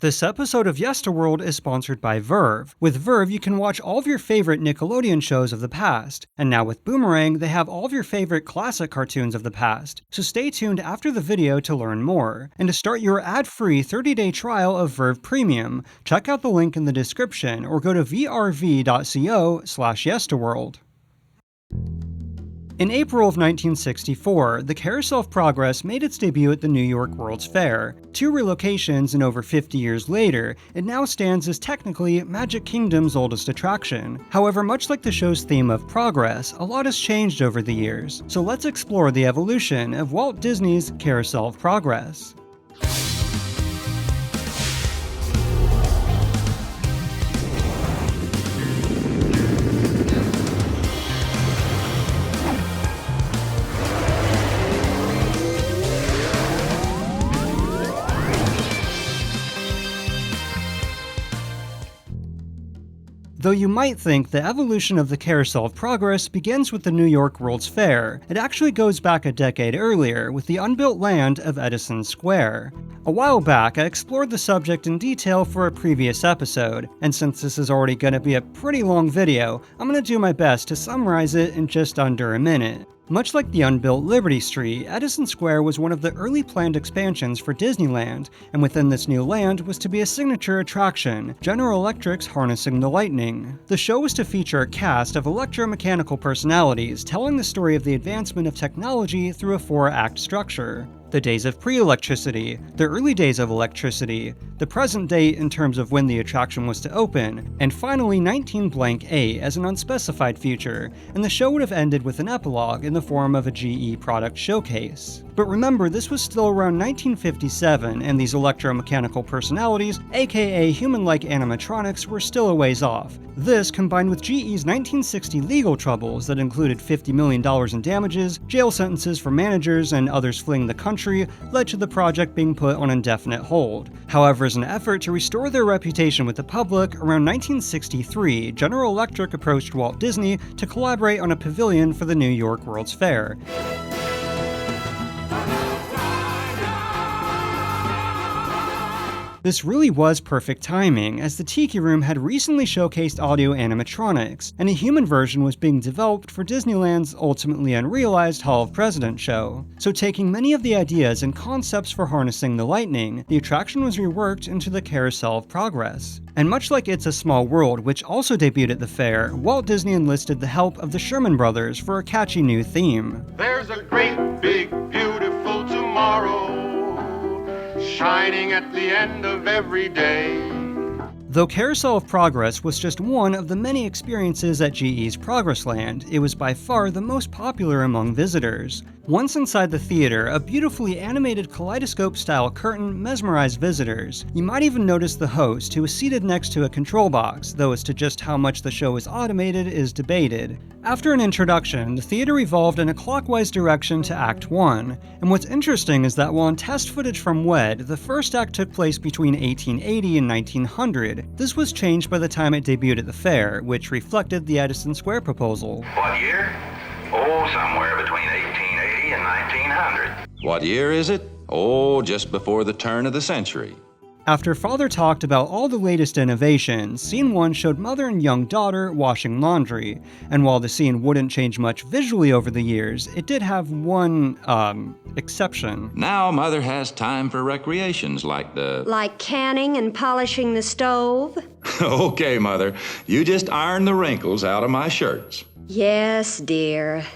This episode of Yesterworld is sponsored by Verve. With Verve, you can watch all of your favorite Nickelodeon shows of the past. And now with Boomerang, they have all of your favorite classic cartoons of the past. So stay tuned after the video to learn more. And to start your ad-free 30-day trial of Verve Premium, check out the link in the description or go to vrv.co/yesterworld. In April of 1964, the Carousel of Progress made its debut at the New York World's Fair. 2 relocations and over 50 years later, it now stands as technically Magic Kingdom's oldest attraction. However, much like the show's theme of progress, a lot has changed over the years. So let's explore the evolution of Walt Disney's Carousel of Progress. Though you might think the evolution of the Carousel of Progress begins with the New York World's Fair, it actually goes back a decade earlier with the unbuilt land of Edison Square. A while back, I explored the subject in detail for a previous episode, and since this is already going to be a pretty long video, I'm going to do my best to summarize it in just under a minute. Much like the unbuilt Liberty Street, Edison Square was one of the early planned expansions for Disneyland, and within this new land was to be a signature attraction, General Electric's Harnessing the Lightning. The show was to feature a cast of electromechanical personalities telling the story of the advancement of technology through a 4-act structure. The days of pre-electricity, the early days of electricity, the present date in terms of when the attraction was to open, and finally 19-8 as an unspecified future, and the show would have ended with an epilogue in the form of a GE product showcase. But remember, this was still around 1957, and these electromechanical personalities, aka human-like animatronics, were still a ways off. This, combined with GE's 1960 legal troubles that included $50 million in damages, jail sentences for managers, and others fleeing the country, led to the project being put on indefinite hold. However, as an effort to restore their reputation with the public, around 1963, General Electric approached Walt Disney to collaborate on a pavilion for the New York World's Fair. This really was perfect timing, as the Tiki Room had recently showcased audio animatronics, and a human version was being developed for Disneyland's ultimately unrealized Hall of Presidents show. So taking many of the ideas and concepts for Harnessing the Lightning, the attraction was reworked into the Carousel of Progress. And much like It's a Small World, which also debuted at the fair, Walt Disney enlisted the help of the Sherman Brothers for a catchy new theme. There's a great, big, beautiful tomorrow, shining at the end of every day. Though Carousel of Progress was just one of the many experiences at GE's Progressland, it was by far the most popular among visitors. Once inside the theater, a beautifully animated kaleidoscope-style curtain mesmerized visitors. You might even notice the host, who was seated next to a control box, though as to just how much the show is automated is debated. After an introduction, the theater evolved in a clockwise direction to Act 1, and what's interesting is that while in test footage from WED, the first act took place between 1880 and 1900, this was changed by the time it debuted at the fair, which reflected the Edison Square proposal. What year? Oh, somewhere between 1880 and 1900. What year is it? Oh, just before the turn of the century. After Father talked about all the latest innovations, Scene 1 showed mother and young daughter washing laundry, and while the scene wouldn't change much visually over the years, it did have one, exception. Now Mother has time for recreations like Like canning and polishing the stove? Okay, Mother, you just iron the wrinkles out of my shirts. Yes, dear.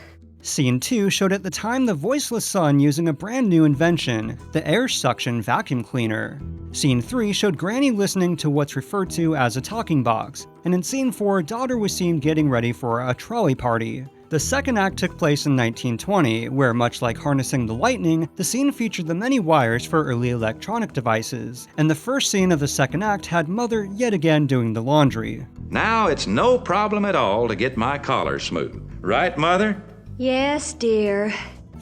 Scene 2 showed at the time the voiceless son using a brand new invention, the air suction vacuum cleaner. Scene 3 showed Granny listening to what's referred to as a talking box, and in Scene 4, daughter was seen getting ready for a trolley party. The second act took place in 1920, where much like Harnessing the Lightning, the scene featured the many wires for early electronic devices, and the first scene of the second act had Mother yet again doing the laundry. Now it's no problem at all to get my collar smooth. Right, Mother? Yes, dear.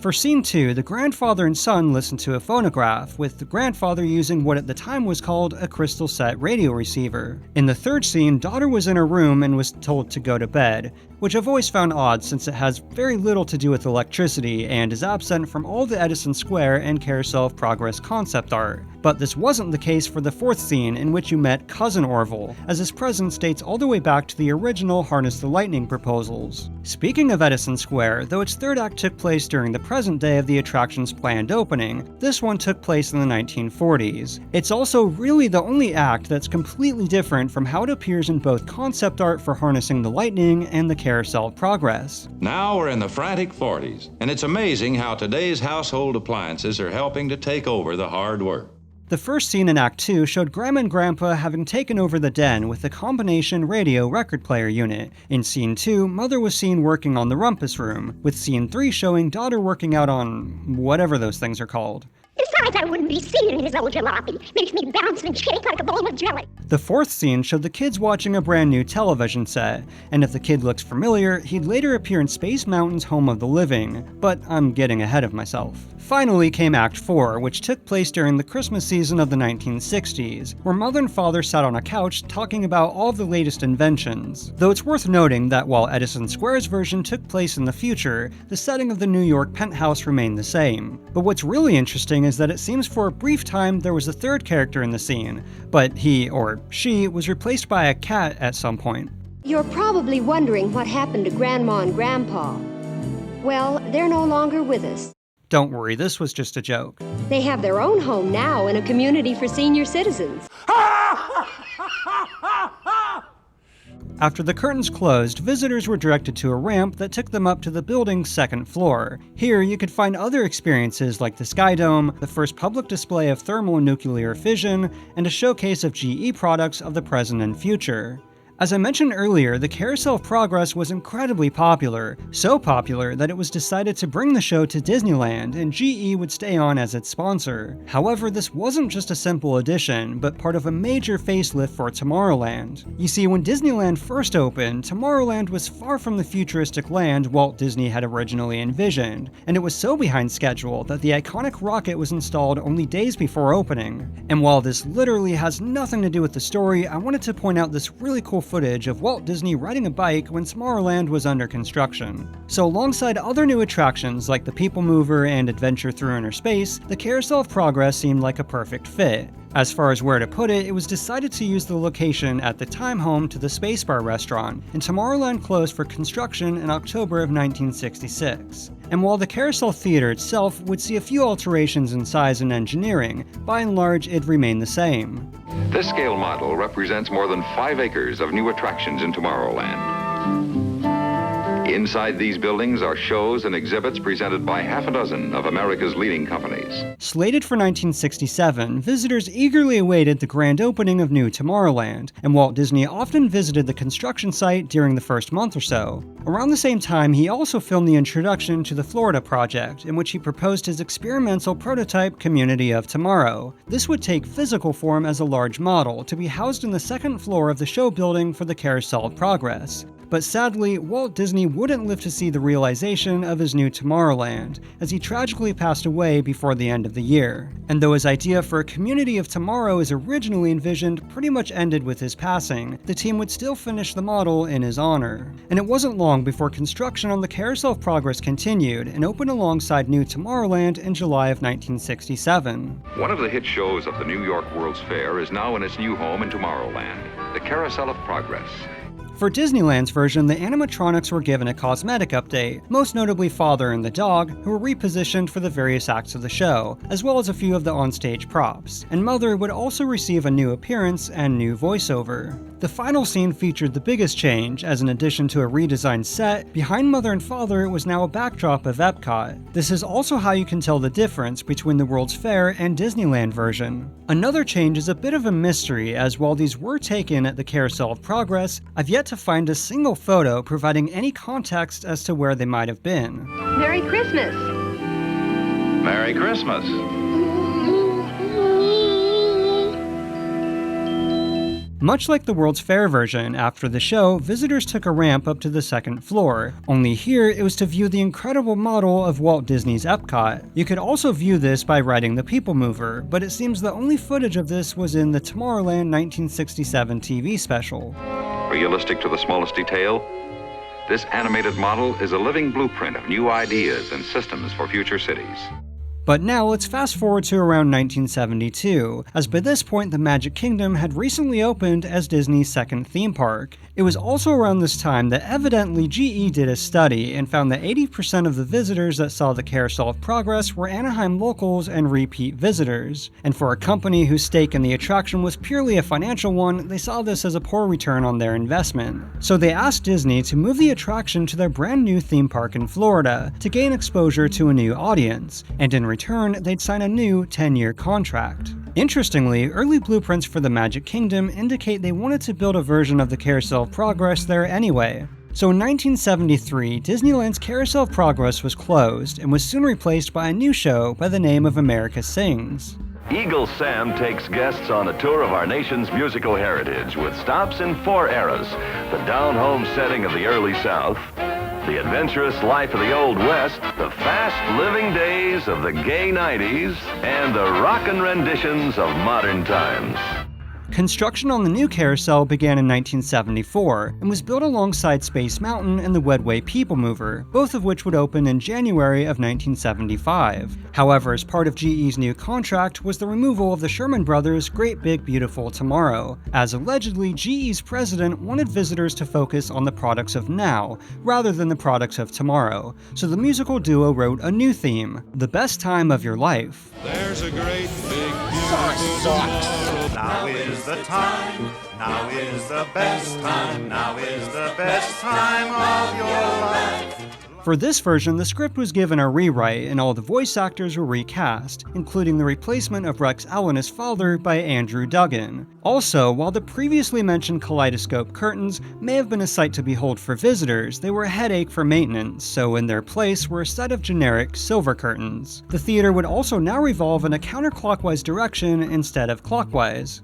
For scene 2, the grandfather and son listen to a phonograph, with the grandfather using what at the time was called a crystal set radio receiver. In the third scene, daughter was in her room and was told to go to bed, which I've always found odd since it has very little to do with electricity and is absent from all the Edison Square and Carousel of Progress concept art. But this wasn't the case for the fourth scene, in which you met Cousin Orville, as his presence dates all the way back to the original Harness the Lightning proposals. Speaking of Edison Square, though its third act took place during the present day of the attraction's planned opening, this one took place in the 1940s. It's also really the only act that's completely different from how it appears in both concept art for Harnessing the Lightning and the Carousel of Progress. Now we're in the frantic 40s, and it's amazing how today's household appliances are helping to take over the hard work. The first scene in Act 2 showed Grandma and Grandpa having taken over the den with the combination radio record player unit. In Scene 2, Mother was seen working on the rumpus room, with Scene 3 showing daughter working out on whatever those things are called. Besides, I wouldn't be seeing his old jalopy. Makes me bounce and shake like a bowl of jelly. The fourth scene showed the kids watching a brand new television set, and if the kid looks familiar, he'd later appear in Space Mountain's Home of the Living, but I'm getting ahead of myself. Finally came Act 4, which took place during the Christmas season of the 1960s, where Mother and Father sat on a couch talking about all of the latest inventions. Though it's worth noting that while Edison Square's version took place in the future, the setting of the New York penthouse remained the same. But what's really interesting is that it seems for a brief time there was a third character in the scene, but he, or she, was replaced by a cat at some point. You're probably wondering what happened to Grandma and Grandpa. Well, they're no longer with us. Don't worry, this was just a joke. They have their own home now in a community for senior citizens. After the curtains closed, visitors were directed to a ramp that took them up to the building's second floor. Here, you could find other experiences like the Sky Dome, the first public display of thermal and nuclear fission, and a showcase of GE products of the present and future. As I mentioned earlier, the Carousel of Progress was incredibly popular, so popular that it was decided to bring the show to Disneyland, and GE would stay on as its sponsor. However, this wasn't just a simple addition, but part of a major facelift for Tomorrowland. You see, when Disneyland first opened, Tomorrowland was far from the futuristic land Walt Disney had originally envisioned, and it was so behind schedule that the iconic rocket was installed only days before opening. And while this literally has nothing to do with the story, I wanted to point out this really cool footage of Walt Disney riding a bike when Tomorrowland was under construction. So alongside other new attractions like the People Mover and Adventure Through Inner Space, the Carousel of Progress seemed like a perfect fit. As far as where to put it, it was decided to use the location at the time home to the Space Bar restaurant, and Tomorrowland closed for construction in October of 1966. And while the Carousel Theater itself would see a few alterations in size and engineering, by and large it remained the same. This scale model represents more than 5 acres of new attractions in Tomorrowland. Inside these buildings are shows and exhibits presented by half a dozen of America's leading companies. Slated for 1967, visitors eagerly awaited the grand opening of New Tomorrowland, and Walt Disney often visited the construction site during the first month or so. Around the same time, he also filmed the introduction to the Florida project, in which he proposed his experimental prototype Community of Tomorrow. This would take physical form as a large model to be housed in the second floor of the show building for the Carousel of Progress. But sadly, Walt Disney wouldn't live to see the realization of his new Tomorrowland, as he tragically passed away before the end of the year. And though his idea for a Community of Tomorrow as originally envisioned pretty much ended with his passing, the team would still finish the model in his honor. And it wasn't long before construction on the Carousel of Progress continued and opened alongside New Tomorrowland in July of 1967. One of the hit shows of the New York World's Fair is now in its new home in Tomorrowland, the Carousel of Progress. For Disneyland's version, the animatronics were given a cosmetic update, most notably Father and the dog, who were repositioned for the various acts of the show, as well as a few of the onstage props, and Mother would also receive a new appearance and new voiceover. The final scene featured the biggest change, as in addition to a redesigned set, behind Mother and Father was now a backdrop of Epcot. This is also how you can tell the difference between the World's Fair and Disneyland version. Another change is a bit of a mystery, as while these were taken at the Carousel of Progress, I've yet to find a single photo providing any context as to where they might have been. Merry Christmas. Merry Christmas. Much like the World's Fair version, after the show, visitors took a ramp up to the second floor. Only here, it was to view the incredible model of Walt Disney's Epcot. You could also view this by riding the People Mover, but it seems the only footage of this was in the Tomorrowland 1967 TV special. Realistic to the smallest detail, this animated model is a living blueprint of new ideas and systems for future cities. But now let's fast forward to around 1972, as by this point the Magic Kingdom had recently opened as Disney's second theme park. It was also around this time that evidently GE did a study and found that 80% of the visitors that saw the Carousel of Progress were Anaheim locals and repeat visitors. And for a company whose stake in the attraction was purely a financial one, they saw this as a poor return on their investment. So they asked Disney to move the attraction to their brand new theme park in Florida to gain exposure to a new audience, and in return, they'd sign a new 10-year contract. Interestingly, early blueprints for the Magic Kingdom indicate they wanted to build a version of the Carousel of Progress there anyway. So in 1973, Disneyland's Carousel of Progress was closed and was soon replaced by a new show by the name of America Sings. Eagle Sam takes guests on a tour of our nation's musical heritage with stops in 4 eras: the down-home setting of the early South, the adventurous life of the Old West, the fast-living days of the gay 90s, and the rockin' renditions of modern times. Construction on the new carousel began in 1974 and was built alongside Space Mountain and the Wedway People Mover, both of which would open in January of 1975. However, as part of GE's new contract was the removal of the Sherman Brothers' Great Big Beautiful Tomorrow, as allegedly GE's president wanted visitors to focus on the products of now rather than the products of tomorrow, so the musical duo wrote a new theme, The Best Time of Your Life. There's a great big beautiful tomorrow. Now is the time, now is the best time, now is the best time of your life. For this version, the script was given a rewrite and all the voice actors were recast, including the replacement of Rex Allen as father by Andrew Duggan. Also, while the previously mentioned kaleidoscope curtains may have been a sight to behold for visitors, they were a headache for maintenance, so in their place were a set of generic silver curtains. The theater would also now revolve in a counterclockwise direction instead of clockwise.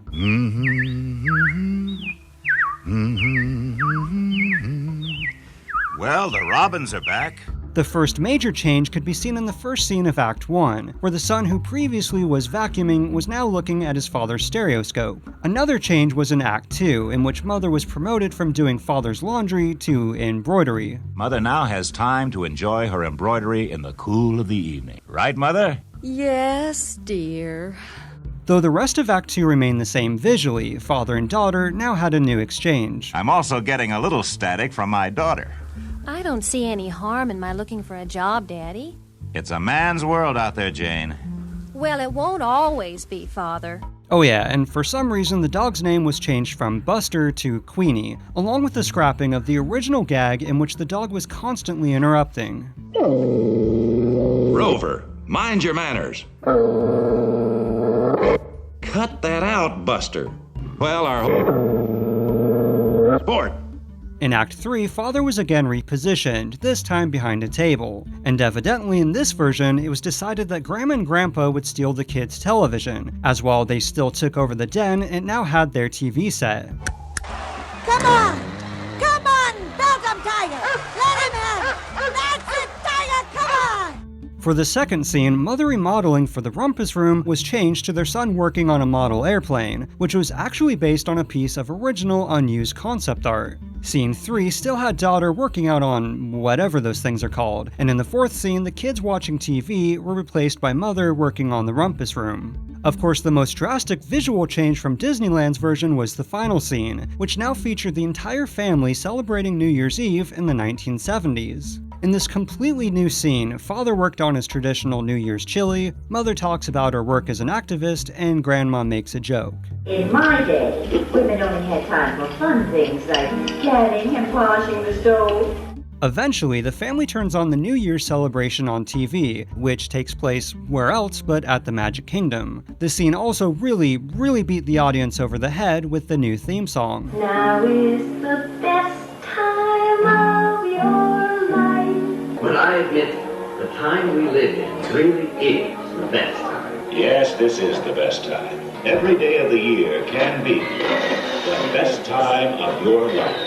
Well, the robins are back. The first major change could be seen in the first scene of Act 1, where the son who previously was vacuuming was now looking at his father's stereoscope. Another change was in Act 2, in which Mother was promoted from doing father's laundry to embroidery. Mother now has time to enjoy her embroidery in the cool of the evening. Right, Mother? Yes, dear. Though the rest of Act 2 remained the same visually, father and daughter now had a new exchange. I'm also getting a little static from my daughter. I don't see any harm in my looking for a job, Daddy. It's a man's world out there, Jane. Well, it won't always be, Father. Oh yeah, and for some reason the dog's name was changed from Buster to Queenie, along with the scrapping of the original gag in which the dog was constantly interrupting. Rover, mind your manners. Cut that out, Buster. Well, our sport. In Act 3, Father was again repositioned, this time behind a table, and evidently in this version it was decided that Grandma and Grandpa would steal the kids' television, as while they still took over the den, it now had their TV set. Come on! Come on, Belgium Tiger! Let him have! That's it, Tiger! Come on! For the second scene, Mother remodeling for the Rumpus Room was changed to their son working on a model airplane, which was actually based on a piece of original unused concept art. Scene 3 still had daughter working out on whatever those things are called, and in the fourth scene, the kids watching TV were replaced by Mother working on the Rumpus Room. Of course, the most drastic visual change from Disneyland's version was the final scene, which now featured the entire family celebrating New Year's Eve in the 1970s. In this completely new scene, Father worked on his traditional New Year's chili, Mother talks about her work as an activist, and Grandma makes a joke. In my day, women only had time for fun things like canning and polishing the stove. Eventually, the family turns on the New Year's celebration on TV, which takes place where else but at the Magic Kingdom. This scene also really beat the audience over the head with the new theme song. Now is the best time of your life. Well, I admit, the time we live in really is the best time. Yes, this is the best time. Every day of the year can be the best time of your life.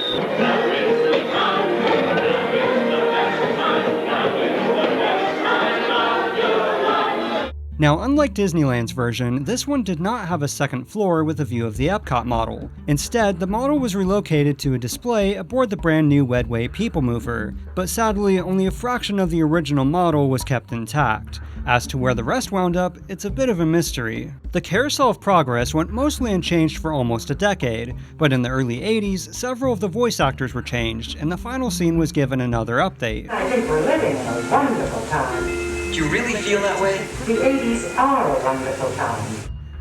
Now, unlike Disneyland's version, this one did not have a second floor with a view of the Epcot model. Instead, the model was relocated to a display aboard the brand new Wedway People Mover, but sadly, only a fraction of the original model was kept intact. As to where the rest wound up, it's a bit of a mystery. The Carousel of Progress went mostly unchanged for almost a decade, but in the early 80s, several of the voice actors were changed, and the final scene was given another update. I think we're living in a wonderful time. Do you really feel that way? The 80s are a wonderful time.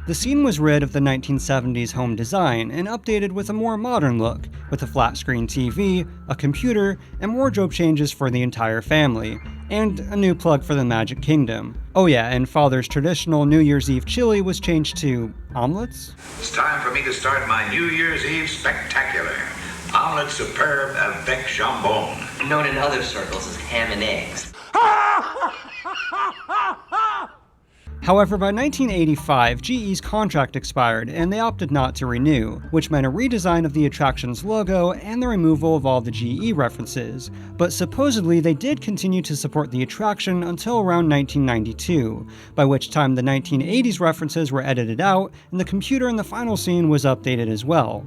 The scene was rid of the 1970s home design and updated with a more modern look, with a flat-screen TV, a computer, and wardrobe changes for the entire family, and a new plug for the Magic Kingdom. Oh yeah, and Father's traditional New Year's Eve chili was changed to omelets? It's time for me to start my New Year's Eve spectacular. Omelette superbe avec jambon. Known in other circles as ham and eggs. However, by 1985, GE's contract expired and they opted not to renew, which meant a redesign of the attraction's logo and the removal of all the GE references. But supposedly they did continue to support the attraction until around 1992, by which time the 1980s references were edited out and the computer in the final scene was updated as well.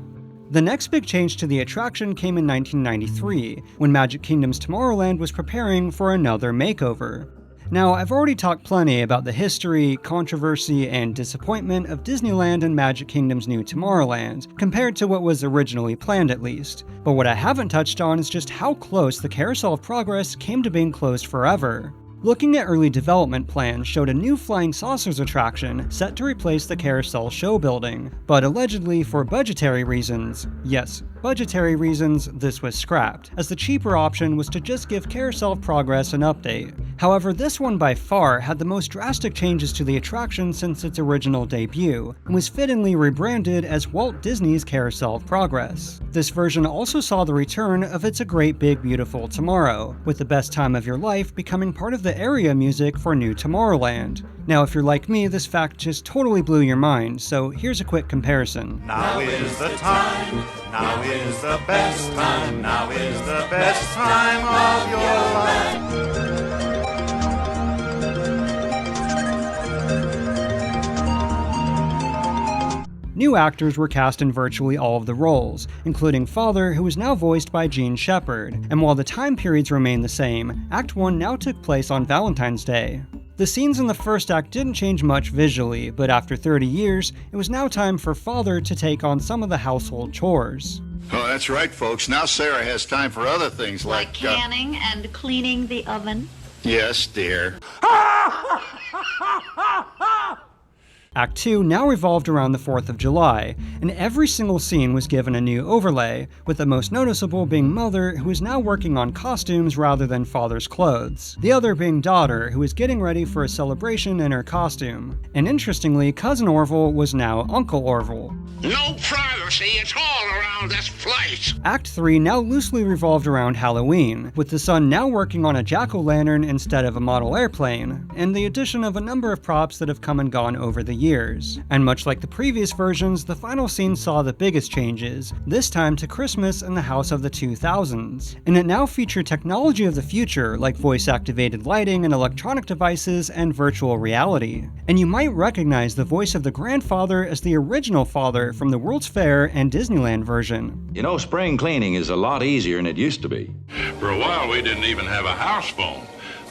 The next big change to the attraction came in 1993, when Magic Kingdom's Tomorrowland was preparing for another makeover. Now, I've already talked plenty about the history, controversy, and disappointment of Disneyland and Magic Kingdom's new Tomorrowland, compared to what was originally planned at least. But what I haven't touched on is just how close the Carousel of Progress came to being closed forever. Looking at early development plans showed a new Flying Saucers attraction set to replace the Carousel show building, but allegedly for budgetary reasons, yes, budgetary reasons, this was scrapped, as the cheaper option was to just give Carousel of Progress an update. However, this one by far had the most drastic changes to the attraction since its original debut, and was fittingly rebranded as Walt Disney's Carousel of Progress. This version also saw the return of It's a Great Big Beautiful Tomorrow, with the best time of your life becoming part of the area music for New Tomorrowland. Now, if you're like me, this fact just totally blew your mind, so here's a quick comparison. Now is the time, now is the best time, now is the best time of your life. New actors were cast in virtually all of the roles, including Father, who is now voiced by Gene Shepard, and while the time periods remain the same, Act 1 now took place on Valentine's Day. The scenes in the first act didn't change much visually, but after 30 years, it was now time for Father to take on some of the household chores. Oh, that's right, folks. Now Sarah has time for other things like canning and cleaning the oven. Yes, dear. Act 2 now revolved around the 4th of July, and every single scene was given a new overlay, with the most noticeable being Mother, who is now working on costumes rather than Father's clothes. The other being Daughter, who is getting ready for a celebration in her costume. And interestingly, Cousin Orville was now Uncle Orville. No privacy, it's all around this place. Act 3 now loosely revolved around Halloween, with the son now working on a jack-o'-lantern instead of a model airplane, and the addition of a number of props that have come and gone over the years. And much like the previous versions, the final scene saw the biggest changes, this time to Christmas in the House of the 2000s. And it now featured technology of the future, like voice-activated lighting and electronic devices and virtual reality. And you might recognize the voice of the grandfather as the original father from the World's Fair and Disneyland version. You know, spring cleaning is a lot easier than it used to be. For a while, we didn't even have a house phone,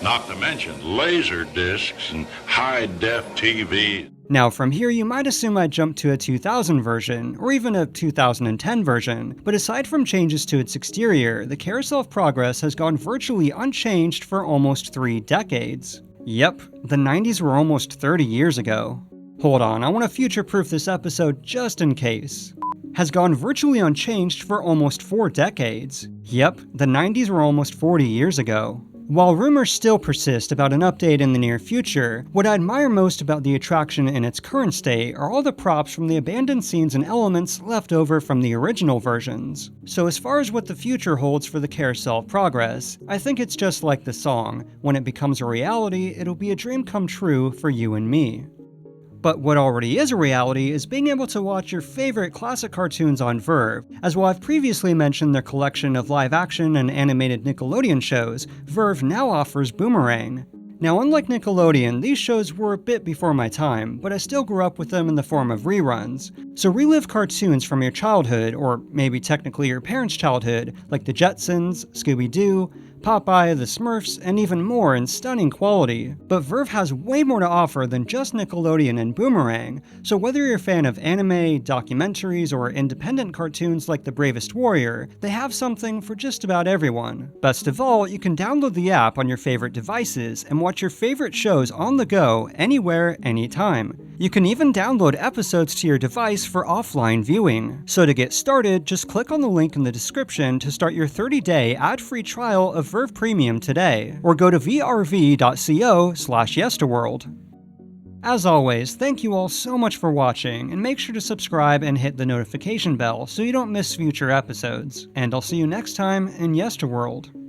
not to mention laser discs and high-def TV. Now from here you might assume I'd jump to a 2000 version, or even a 2010 version, but aside from changes to its exterior, the Carousel of Progress has gone virtually unchanged for almost 3 decades. Yep, the 90s were almost 30 years ago. Hold on, I want to future-proof this episode just in case. Has gone virtually unchanged for almost 4 decades. Yep, the 90s were almost 40 years ago. While rumors still persist about an update in the near future, what I admire most about the attraction in its current state are all the props from the abandoned scenes and elements left over from the original versions. So as far as what the future holds for the Carousel of Progress, I think it's just like the song. When it becomes a reality, it'll be a dream come true for you and me. But what already is a reality is being able to watch your favorite classic cartoons on Verve, as while I've previously mentioned their collection of live-action and animated Nickelodeon shows, Verve now offers Boomerang. Now, unlike Nickelodeon, these shows were a bit before my time, but I still grew up with them in the form of reruns. So relive cartoons from your childhood, or maybe technically your parents' childhood, like the Jetsons, Scooby-Doo, Popeye, the Smurfs, and even more in stunning quality. But Verve has way more to offer than just Nickelodeon and Boomerang, so whether you're a fan of anime, documentaries, or independent cartoons like The Bravest Warrior, they have something for just about everyone. Best of all, you can download the app on your favorite devices and watch your favorite shows on the go, anywhere, anytime. You can even download episodes to your device for offline viewing. So to get started, just click on the link in the description to start your 30-day ad-free trial of Verve Premium today, or go to vrv.co/yesterworld. As always, thank you all so much for watching, and make sure to subscribe and hit the notification bell so you don't miss future episodes. And I'll see you next time in Yesterworld.